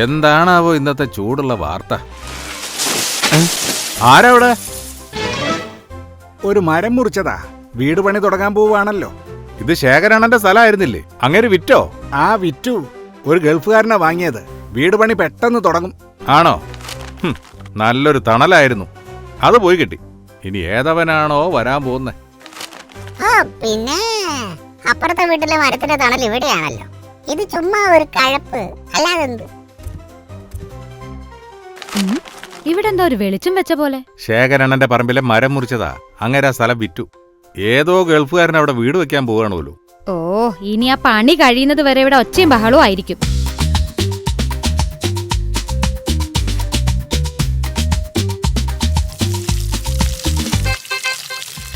എന്താണാവോ ഇന്നത്തെ ചൂടുള്ള വാർത്ത? ആരവിടെ? ഒരു മരം മുറിച്ചതാ. വീട് പണി തുടങ്ങാൻ പോവാണല്ലോ. ഇത് ശേഖരണന്റെ സ്ഥലമായിരുന്നില്ലേ? അങ്ങനെ വിറ്റോ? വിറ്റു. ഒരു ഗൾഫുകാരനാ വാങ്ങിയത്. വീട് പണി പെട്ടെന്ന് തുടങ്ങും. ആണോ? നല്ലൊരു തണലായിരുന്നു. അത് പോയി കിട്ടി. ഇനി ഏതവനാണോ വരാൻ പോകുന്നേ? പിന്നെ അപ്പുറത്തെ വീട്ടിലെ മരത്തിന്റെ തണൽ ഇവിടെയാണല്ലോ. ഇത് ചുമ്മാ ഒരു കഴപ്പ്, അല്ലാതെന്ത്? ഇവിടെ എന്താ ഒരു വെളിച്ചം വെച്ച പോലെ? ശേഖരണന്റെ പറമ്പിലെ മരം മുറിച്ചതാ. അങ്ങനെ സ്ഥലം വിറ്റു. ഏതോ ഗൾഫുകാരൻ അവിടെ വീട് വെക്കാൻ പോവാണല്ലോ. ഓ, ഇനി ആ പണി കഴിയുന്നത് വരെ ഇവിടെ ഒച്ചയും ബഹളവും ആയിരിക്കും.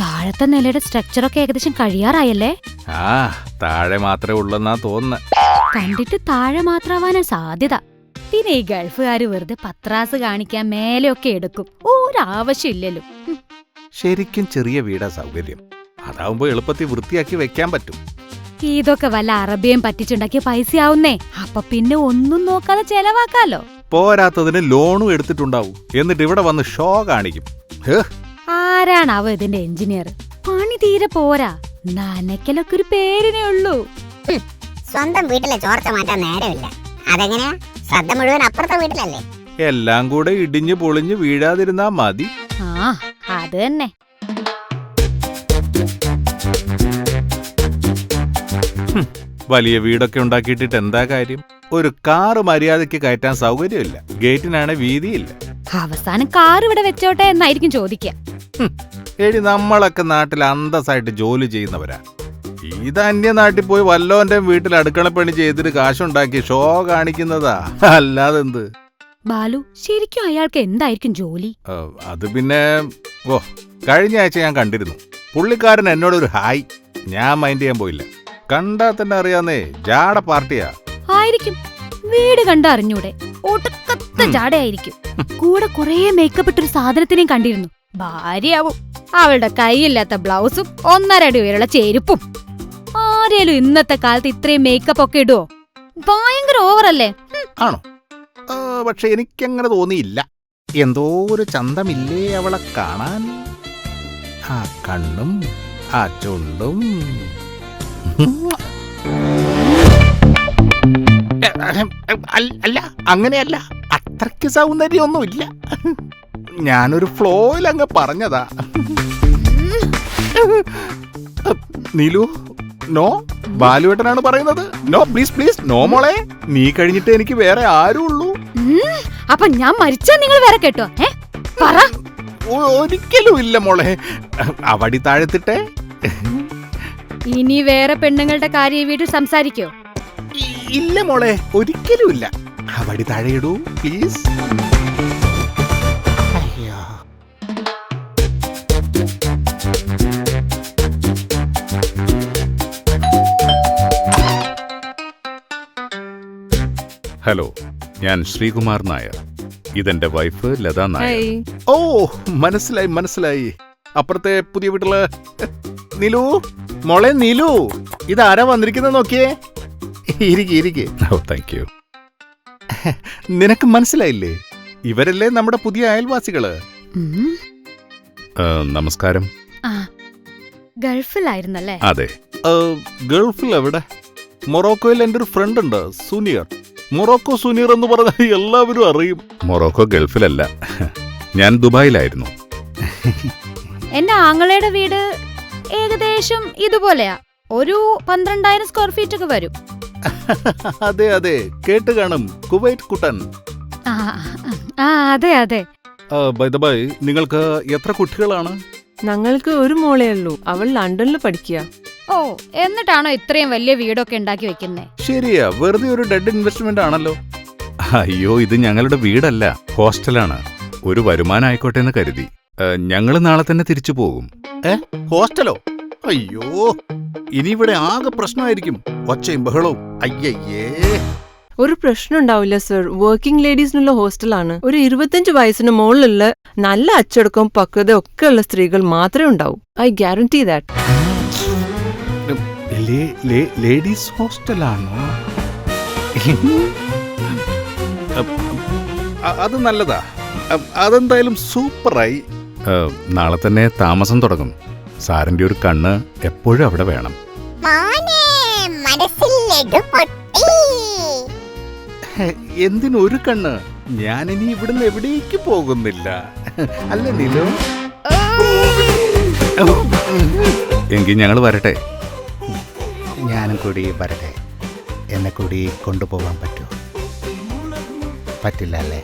താഴത്തെ നിലയുടെ സ്ട്രക്ചറൊക്കെ ഏകദേശം കഴിയാറായല്ലേ? താഴെ മാത്രമേ ഉള്ളെന്നാ തോന്നുന്നത്. കണ്ടിട്ട് താഴെ മാത്രമാവാനാ സാധ്യത. പിന്നെ ഈ ഗൾഫുകാര് വെറുതെ പത്രാസ് കാണിക്കാൻ മേലെയൊക്കെ എടുക്കും. ഒരാവശ്യമില്ലല്ലോ. ശരിക്കും ചെറിയ വീടാ സൗകര്യം. അതാവുമ്പോ എളുപ്പത്തിൽ വൃത്തിയാക്കി വെക്കാൻ പറ്റും. ഇതൊക്കെ വല്ല അറബിയും പറ്റിച്ചുണ്ടാക്കിയ പൈസയാവുന്നേ. അപ്പൊ പിന്നെ ഒന്നും നോക്കാതെ ചെലവാക്കാലോ. പോരാത്തതിന് ലോണും എടുത്തിട്ടുണ്ടാവും. എന്നിട്ട് ഇവിടെ വന്ന് ഷോ കാണിക്കും. ആരാണാവോ ഇതിന്റെ എഞ്ചിനീയർ? പണി തീരെ പോരാ. നനയ്ക്കലൊക്കെ ഒരു പേരിനേ ഉള്ളൂ. സ്വന്തം വീട്ടിലെ ചോർച്ച മാറ്റാൻ നേരമില്ല. അതെങ്ങനെയാ? ശ്രദ്ധ മുഴുവൻ അപ്പുറത്തെ വീട്ടിലല്ലേ. എല്ലാം കൂടെ ഇടിഞ്ഞു പൊളിഞ്ഞു വീഴാതിരുന്നാ മതി. അത് തന്നെ. വലിയ വീടൊക്കെ ഉണ്ടാക്കിയിട്ടിട്ട് എന്താ കാര്യം? ഒരു കാറ് മര്യാദയ്ക്ക് കയറ്റാൻ സൗകര്യമില്ല. ഗേറ്റിനാണ് വീതിയില്ല. അവസാനം കാർ ഇവിടെ വെച്ചോട്ടെ എന്നായിരിക്കും ചോദിക്കുക. നമ്മളൊക്കെ നാട്ടിൽ അന്തസ്സായിട്ട് ജോലി ചെയ്യുന്നവരാ. ഇത് അന്യനാട്ടിൽ പോയി വല്ലോന്റെ വീട്ടിൽ അടുക്കളപ്പണി ചെയ്തിട്ട് കാശുണ്ടാക്കി ഷോ കാണിക്കുന്നതാ, അല്ലാതെന്ത്? ബാലു, ശരിക്കും അയാൾക്ക് എന്തായിരിക്കും ജോലി? അത് പിന്നെ കഴിഞ്ഞ ആഴ്ച ഞാൻ കണ്ടിരുന്നു. പുള്ളിക്കാരൻ എന്നോടൊരു ഹായ്. ഞാൻ മൈൻഡ് ചെയ്യാൻ പോയില്ല. കണ്ടാ തന്നെ അറിയാന്നേ, ജാട പാർട്ടിയാ. ആയിരിക്കും. വീട് കണ്ടറിഞ്ഞൂടെ? ഒടുക്കത്തെ ജാടയായിരിക്കും. കൂടെ കുറേ മേക്കപ്പ് ഇട്ടൊരു സാധനത്തിനെയും കണ്ടിരുന്നു. ഭാര്യയാവും. അവളുടെ കൈയില്ലാത്ത ബ്ലൗസും 1.5 അടി ഉയരമുള്ള ചെരുപ്പും. ആരേലും ഇന്നത്തെ കാലത്ത് ഇത്രയും മേക്കപ്പ് ഒക്കെ ഇടുവോ? ഭയങ്കര ഓവറല്ലേ? ആണോ? പക്ഷെ എനിക്കങ്ങനെ തോന്നിയില്ല. എന്തോ ഒരു ചന്തമില്ലേ അവളെ കാണാൻ. ആ കണ്ണും ആ ചുണ്ടും. അല്ല, അങ്ങനെയല്ല. അത്രയ്ക്ക് സൗന്ദര്യമൊന്നുമില്ല. ഞാനൊരു ഫ്ലോയിൽ അങ്ങ് പറഞ്ഞതാ. നീലു, നോ. ബാലുവേട്ടനാണ് പറയുന്നത്. നോ, പ്ലീസ് പ്ലീസ്, നോ മോളെ. നീ കഴിഞ്ഞിട്ട് എനിക്ക് വേറെ ആരും ഉള്ളൂ. അപ്പൊ ഞാൻ മരിച്ചാ നിങ്ങൾ വേറെ കേട്ടോ? പറ. ഒരിക്കലും ഇല്ല മോളെ. അവടി താഴത്തിട്ടെ. ഇനി വേറെ പെണ്ണുങ്ങളുടെ കാര്യം വീട്ടിൽ സംസാരിക്കോ? ഇല്ല മോളെ, ഒരിക്കലും ഇല്ല. അവടി താഴെയിടൂ പ്ലീസ്. ഹലോ, ഞാൻ ശ്രീകുമാർ നായർ. ഇതെന്റെ വൈഫ് ലതാ നായർ. ഓ, മനസ്സിലായി. അപ്പുറത്തെ പുതിയ വീട്ടില് നീലു. മോളെ നീലു, ഇതാരാ വന്നിരിക്കുന്നത് നോക്കിയേ. ഇരിക്കെ. ഓ, താങ്ക് യു. നിനക്ക് മനസ്സിലായില്ലേ? ഇവരല്ലേ നമ്മുടെ പുതിയ അയൽവാസികള്. നമസ്കാരം. ഗൾഫിലായിരുന്നല്ലേ? അതെ. ഗൾഫിൽ എവിടെ? മൊറോക്കോയിൽ എൻ്റെ ഒരു ഫ്രണ്ട് ഉണ്ട്, സുനിയർ. മൊറോക്കോ സുനിയർ എന്ന് പറഞ്ഞാൽ എല്ലാവരും അറിയും. മൊറോക്കോ ഗൾഫിലല്ല, ഞാൻ ദുബായിലായിരുന്നു. എന്റെ ആങ്ങളയുടെ വീട് ഏകദേശം ഇതുപോലെയാ. ഒരു 12,000 സ്ക്വയർ ഫീറ്റ് ഒക്കെ വരും. അതെ, കേട്ട് കാണും, കുവൈറ്റ് കുട്ടൻ. അതെ. ബൈ ദ ബൈ, നിങ്ങൾക്ക് എത്ര കുട്ടികളാണ്? ഞങ്ങൾക്ക് ഒരു മോളേ ഉള്ളൂ. അവൾ ലണ്ടനിൽ പഠിക്കുക. ഓ, എന്നിട്ടാണോ ഇത്രയും വലിയ വീടൊക്കെ ഉണ്ടാക്കി വെക്കുന്നേ? ശരിയാ, വെറുതെ ഒരു ഡെഡ് ഇൻവെസ്റ്റ്മെന്റ് ആണല്ലോ. അയ്യോ, ഇത് ഞങ്ങളുടെ വീടല്ല, ഹോസ്റ്റലാണ്. ഒരു വരുമാനം ആയിക്കോട്ടെ എന്ന് കരുതി. ഞങ്ങൾ നാളെ തന്നെ തിരിച്ചു പോകും. ഹോസ്റ്റലോ? അയ്യോ, ഇനി ഇവിടെ ആകെ പ്രശ്നമായിരിക്കും. ഒച്ചയും ബഹളവും. അയ്യയ്യേ. ഒരു പ്രശ്നം ഉണ്ടാവില്ല സർ. വർക്കിംഗ് ലേഡീസിനുള്ള ഹോസ്റ്റലാണ്. ഒരു 25 വയസ്സിന് മുകളിലുള്ള നല്ല അച്ചടക്കവും പക്വതയും ഒക്കെ ഉള്ള സ്ത്രീകൾ മാത്രമേ ഉണ്ടാവൂ. I guarantee that. ലേഡീസ് ഹോസ്റ്റലാണോ? അത് നല്ലതാ. അതെന്തായാലും സൂപ്പറായി. നാളെ തന്നെ താമസം തുടങ്ങും. സാറിന്റെ ഒരു കണ്ണ് എപ്പോഴും അവിടെ വേണം. മോനെ മനസ്സിൽ ലഡു പൊട്ടി. എന്തിനൊരു കണ്ണ്? ഞാനിനി ഇവിടുന്ന് എവിടേക്ക് പോകുന്നില്ല. അല്ല നിലോ? എങ്കിൽ ഞങ്ങൾ വരട്ടെ. ഞാനും കൂടി വരട്ടെ. എന്നെ കൂടി കൊണ്ടുപോകാൻ പറ്റുമോ? പറ്റില്ല അല്ലേ?